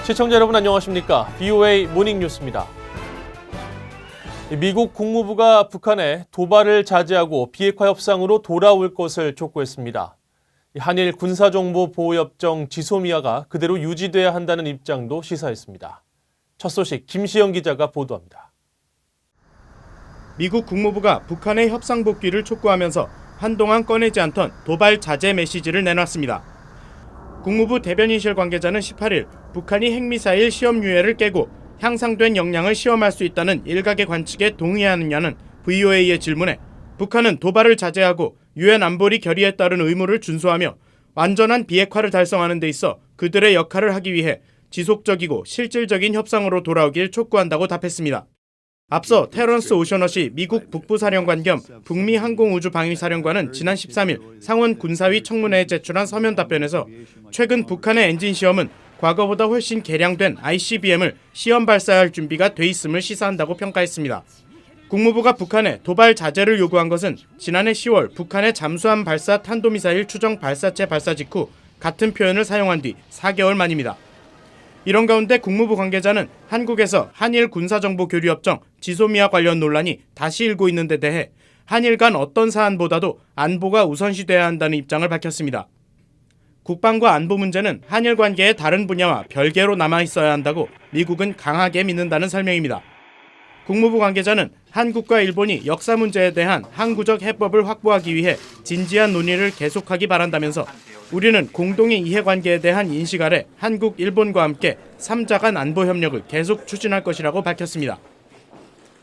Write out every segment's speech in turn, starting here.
시청자 여러분 안녕하십니까? BOA 모닝뉴스입니다. 미국 국무부가 북한에 도발을 자제하고 비핵화 협상으로 돌아올 것을 촉구했습니다. 한일 군사정보보호협정 지소미아가 그대로 유지돼야 한다는 입장도 시사했습니다. 첫 소식 김시영 기자가 보도합니다. 미국 국무부가 북한의 협상 복귀를 촉구하면서 한동안 꺼내지 않던 도발 자제 메시지를 내놨습니다. 국무부 대변인실 관계자는 18일 북한이 핵미사일 시험 유예를 깨고 향상된 역량을 시험할 수 있다는 일각의 관측에 동의하느냐는 VOA의 질문에 북한은 도발을 자제하고 유엔 안보리 결의에 따른 의무를 준수하며 완전한 비핵화를 달성하는 데 있어 그들의 역할을 하기 위해 지속적이고 실질적인 협상으로 돌아오길 촉구한다고 답했습니다. 앞서 테런스 오셔너시 미국 북부사령관 겸 북미 항공우주방위사령관은 지난 13일 상원 군사위 청문회에 제출한 서면 답변에서 최근 북한의 엔진 시험은 과거보다 훨씬 개량된 ICBM을 시험 발사할 준비가 돼 있음을 시사한다고 평가했습니다. 국무부가 북한에 도발 자제를 요구한 것은 지난해 10월 북한의 잠수함 발사 탄도미사일 추정 발사체 발사 직후 같은 표현을 사용한 뒤 4개월 만입니다. 이런 가운데 국무부 관계자는 한국에서 한일 군사정보교류협정 지소미아 관련 논란이 다시 일고 있는 데 대해 한일 간 어떤 사안보다도 안보가 우선시돼야 한다는 입장을 밝혔습니다. 국방과 안보 문제는 한일 관계의 다른 분야와 별개로 남아있어야 한다고 미국은 강하게 믿는다는 설명입니다. 국무부 관계자는 한국과 일본이 역사 문제에 대한 항구적 해법을 확보하기 위해 진지한 논의를 계속하기 바란다면서 우리는 공동의 이해관계에 대한 인식 아래 한국, 일본과 함께 3자 간 안보 협력을 계속 추진할 것이라고 밝혔습니다.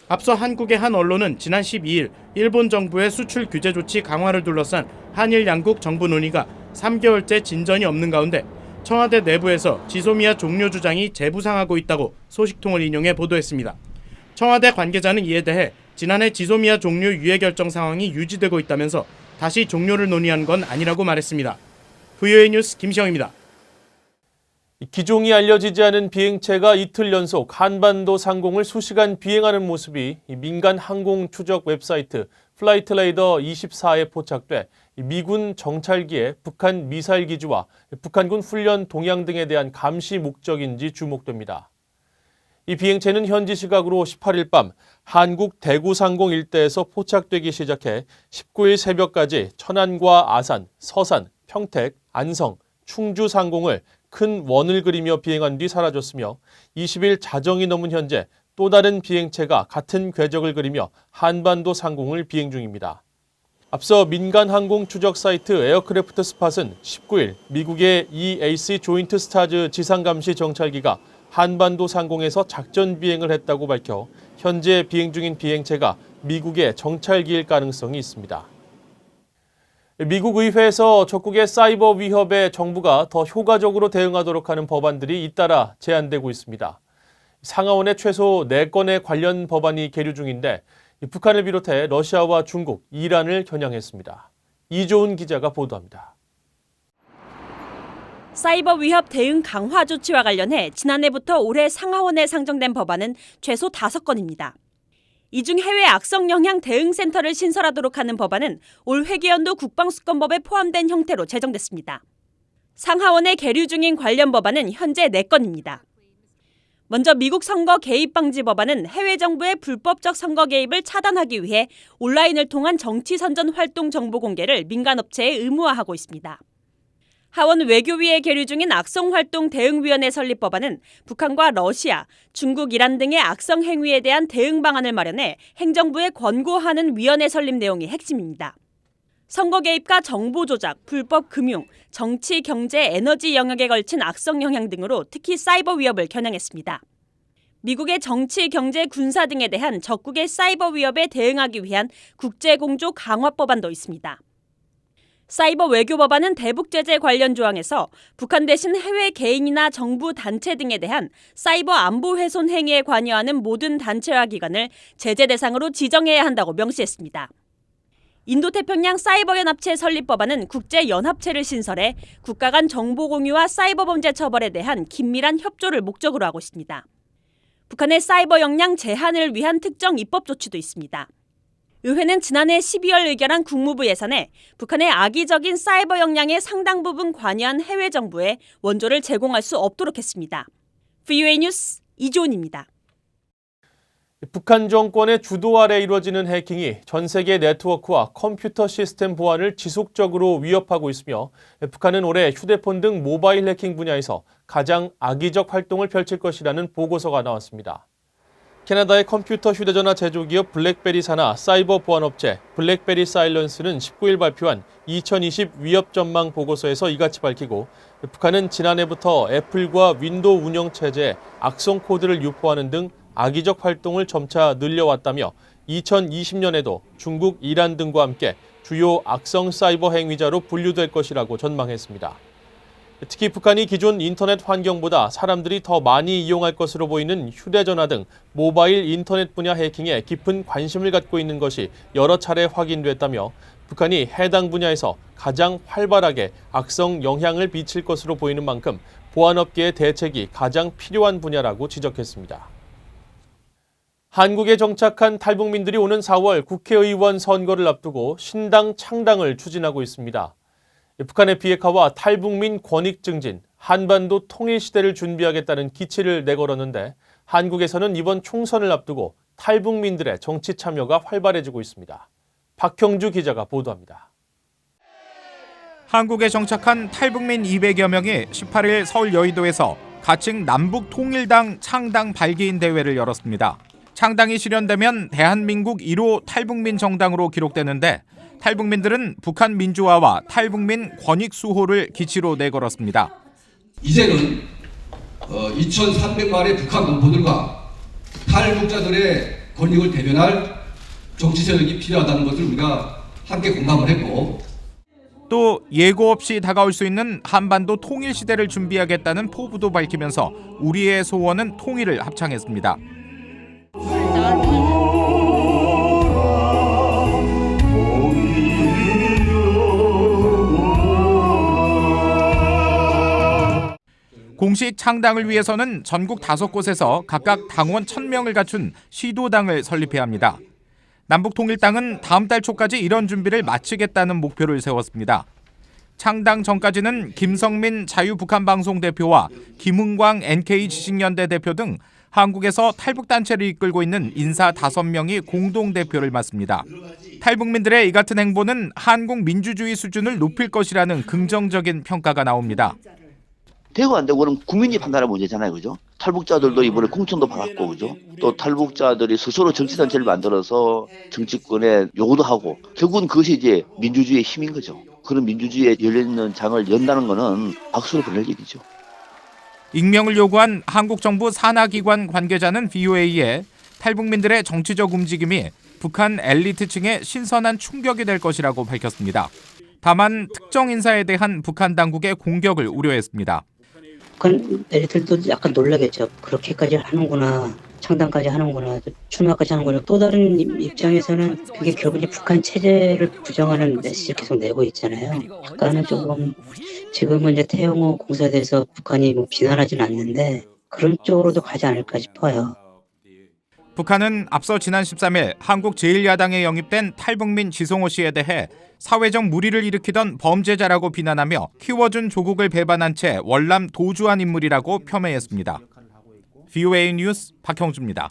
앞서 한국의 한 언론은 지난 12일 일본 정부의 수출 규제 조치 강화를 둘러싼 한일 양국 정부 논의가 3개월째 진전이 없는 가운데 청와대 내부에서 지소미아 종료 주장이 재부상하고 있다고 소식통을 인용해 보도했습니다. 청와대 관계자는 이에 대해 지난해 지소미아 종료 유예 결정 상황이 유지되고 있다면서 다시 종료를 논의한 건 아니라고 말했습니다. VOA 뉴스 김시영입니다. 기종이 알려지지 않은 비행체가 이틀 연속 한반도 상공을 수시간 비행하는 모습이 민간 항공 추적 웹사이트 플라이트레이더 24에 포착돼 미군 정찰기의 북한 미사일 기지와 북한군 훈련 동향 등에 대한 감시 목적인지 주목됩니다. 이 비행체는 현지 시각으로 18일 밤 한국 대구 상공 일대에서 포착되기 시작해 19일 새벽까지 천안과 아산, 서산, 평택, 안성, 충주 상공을 큰 원을 그리며 비행한 뒤 사라졌으며 20일 자정이 넘은 현재 또 다른 비행체가 같은 궤적을 그리며 한반도 상공을 비행 중입니다. 앞서 민간 항공 추적 사이트 에어크래프트 스팟은 19일 미국의 EAC 조인트 스타즈 지상감시 정찰기가 한반도 상공에서 작전 비행을 했다고 밝혀 현재 비행 중인 비행체가 미국의 정찰기일 가능성이 있습니다. 미국 의회에서 적국의 사이버 위협에 정부가 더 효과적으로 대응하도록 하는 법안들이 잇따라 제안되고 있습니다. 상하원에 최소 4건의 관련 법안이 계류 중인데 북한을 비롯해 러시아와 중국, 이란을 겨냥했습니다. 이조은 기자가 보도합니다. 사이버 위협 대응 강화 조치와 관련해 지난해부터 올해 상하원에 상정된 법안은 최소 5건입니다. 이 중 해외 악성 영향 대응센터를 신설하도록 하는 법안은 올 회계연도 국방수권법에 포함된 형태로 제정됐습니다. 상하원에 계류 중인 관련 법안은 현재 4건입니다. 먼저 미국 선거 개입 방지 법안은 해외 정부의 불법적 선거 개입을 차단하기 위해 온라인을 통한 정치 선전 활동 정보 공개를 민간업체에 의무화하고 있습니다. 하원 외교위에 계류 중인 악성활동 대응위원회 설립 법안은 북한과 러시아, 중국, 이란 등의 악성 행위에 대한 대응 방안을 마련해 행정부에 권고하는 위원회 설립 내용이 핵심입니다. 선거 개입과 정보 조작, 불법 금융, 정치, 경제, 에너지 영역에 걸친 악성 영향 등으로 특히 사이버 위협을 겨냥했습니다. 미국의 정치, 경제, 군사 등에 대한 적국의 사이버 위협에 대응하기 위한 국제공조 강화 법안도 있습니다. 사이버 외교 법안은 대북 제재 관련 조항에서 북한 대신 해외 개인이나 정부 단체 등에 대한 사이버 안보 훼손 행위에 관여하는 모든 단체와 기관을 제재 대상으로 지정해야 한다고 명시했습니다. 인도태평양 사이버연합체 설립 법안은 국제연합체를 신설해 국가 간 정보 공유와 사이버 범죄 처벌에 대한 긴밀한 협조를 목적으로 하고 있습니다. 북한의 사이버 역량 제한을 위한 특정 입법 조치도 있습니다. 의회는 지난해 12월 의결한 국무부 예산에 북한의 악의적인 사이버 역량의 상당 부분 관여한 해외 정부에 원조를 제공할 수 없도록 했습니다. VOA 뉴스 이조은입니다. 북한 정권의 주도 아래 이루어지는 해킹이 전 세계 네트워크와 컴퓨터 시스템 보안을 지속적으로 위협하고 있으며 북한은 올해 휴대폰 등 모바일 해킹 분야에서 가장 악의적 활동을 펼칠 것이라는 보고서가 나왔습니다. 캐나다의 컴퓨터 휴대전화 제조기업 블랙베리 산하 사이버 보안업체 블랙베리 사일런스는 19일 발표한 2020 위협 전망 보고서에서 이같이 밝히고 북한은 지난해부터 애플과 윈도우 운영체제에 악성 코드를 유포하는 등 악의적 활동을 점차 늘려왔다며 2020년에도 중국, 이란 등과 함께 주요 악성 사이버 행위자로 분류될 것이라고 전망했습니다. 특히 북한이 기존 인터넷 환경보다 사람들이 더 많이 이용할 것으로 보이는 휴대전화 등 모바일 인터넷 분야 해킹에 깊은 관심을 갖고 있는 것이 여러 차례 확인됐다며 북한이 해당 분야에서 가장 활발하게 악성 영향을 미칠 것으로 보이는 만큼 보안업계의 대책이 가장 필요한 분야라고 지적했습니다. 한국에 정착한 탈북민들이 오는 4월 국회의원 선거를 앞두고 신당 창당을 추진하고 있습니다. 북한의 비핵화와 탈북민 권익 증진, 한반도 통일 시대를 준비하겠다는 기치를 내걸었는데 한국에서는 이번 총선을 앞두고 탈북민들의 정치 참여가 활발해지고 있습니다. 박형주 기자가 보도합니다. 한국에 정착한 탈북민 200여 명이 18일 서울 여의도에서 가칭 남북통일당 창당 발기인 대회를 열었습니다. 창당이 실현되면 대한민국 1호 탈북민 정당으로 기록되는데 탈북민들은 북한 민주화와 탈북민 권익 수호를 기치로 내걸었습니다. 이제는 2,300만의 북한 동포들과 탈북자들의 권익을 대변할 정치 세력이 필요하다는 것을 우리가 함께 공감을 했고 또 예고 없이 다가올 수 있는 한반도 통일 시대를 준비하겠다는 포부도 밝히면서 우리의 소원은 통일을 합창했습니다. 공식 창당을 위해서는 전국 5곳에서 각각 당원 1,000명을 갖춘 시도당을 설립해야 합니다. 남북통일당은 다음 달 초까지 이런 준비를 마치겠다는 목표를 세웠습니다. 창당 전까지는 김성민 자유북한방송 대표와 김은광 NK지식연대 대표 등 한국에서 탈북단체를 이끌고 있는 인사 5명이 공동대표를 맡습니다. 탈북민들의 이 같은 행보는 한국 민주주의 수준을 높일 것이라는 긍정적인 평가가 나옵니다. 되고 안 되고는 국민이 판단할 문제잖아요, 그죠? 탈북자들도 이번에 공천도 받았고, 그죠? 또 탈북자들이 스스로 정치단체를 만들어서 정치권에 요구도 하고, 결국은 그것이 이제 민주주의의 힘인 거죠. 그런 민주주의에 열려있는 장을 연다는 거는 박수를 보낼 일이죠. 익명을 요구한 한국 정부 산하기관 관계자는 VOA에 탈북민들의 정치적 움직임이 북한 엘리트층의 신선한 충격이 될 것이라고 밝혔습니다. 다만 특정 인사에 대한 북한 당국의 공격을 우려했습니다. 북한 엘리트들도 약간 놀라겠죠. 그렇게까지 하는구나. 창당까지 하는구나. 출마까지 하는구나. 또 다른 입장에서는 그게 결국 북한 체제를 부정하는 메시지를 계속 내고 있잖아요. 약간은 조금 지금은 이제 태영호 공사에 대해서 북한이 비난하지는 않는데 그런 쪽으로도 가지 않을까 싶어요. 북한은 앞서 지난 13일 한국 제1야당에 영입된 탈북민 지성호 씨에 대해 사회적 물의를 일으키던 범죄자라고 비난하며 키워준 조국을 배반한 채 월남 도주한 인물이라고 폄훼했습니다. VOA 뉴스 박형주입니다.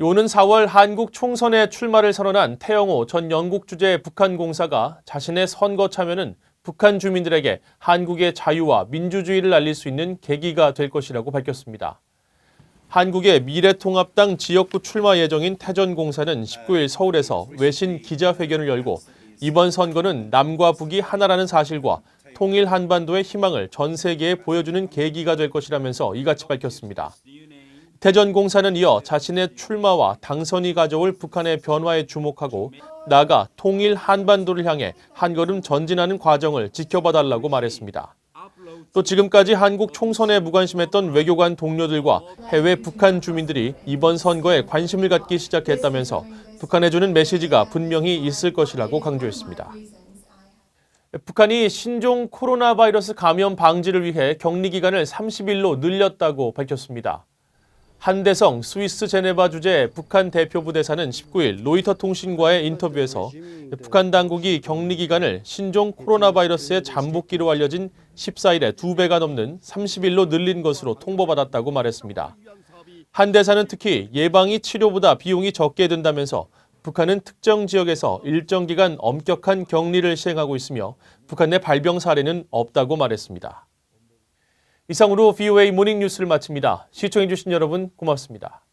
오는 4월 한국 총선에 출마를 선언한 태영호 전 영국 주재 북한 공사가 자신의 선거 참여는 북한 주민들에게 한국의 자유와 민주주의를 알릴 수 있는 계기가 될 것이라고 밝혔습니다. 한국의 미래통합당 지역구 출마 예정인 태 전 공사는 19일 서울에서 외신 기자회견을 열고 이번 선거는 남과 북이 하나라는 사실과 통일 한반도의 희망을 전 세계에 보여주는 계기가 될 것이라면서 이같이 밝혔습니다. 태 전 공사는 이어 자신의 출마와 당선이 가져올 북한의 변화에 주목하고 나아가 통일 한반도를 향해 한 걸음 전진하는 과정을 지켜봐달라고 말했습니다. 또 지금까지 한국 총선에 무관심했던 외교관 동료들과 해외 북한 주민들이 이번 선거에 관심을 갖기 시작했다면서 북한에 주는 메시지가 분명히 있을 것이라고 강조했습니다. 북한이 신종 코로나 바이러스 감염 방지를 위해 격리 기간을 30일로 늘렸다고 밝혔습니다. 한대성 스위스 제네바 주재 북한 대표부 대사는 19일 로이터 통신과의 인터뷰에서 북한 당국이 격리 기간을 신종 코로나 바이러스의 잠복기로 알려진 14일에 2배가 넘는 30일로 늘린 것으로 통보받았다고 말했습니다. 한 대사는 특히 예방이 치료보다 비용이 적게 든다면서 북한은 특정 지역에서 일정 기간 엄격한 격리를 시행하고 있으며 북한 내 발병 사례는 없다고 말했습니다. 이상으로 VOA 모닝 뉴스를 마칩니다. 시청해주신 여러분 고맙습니다.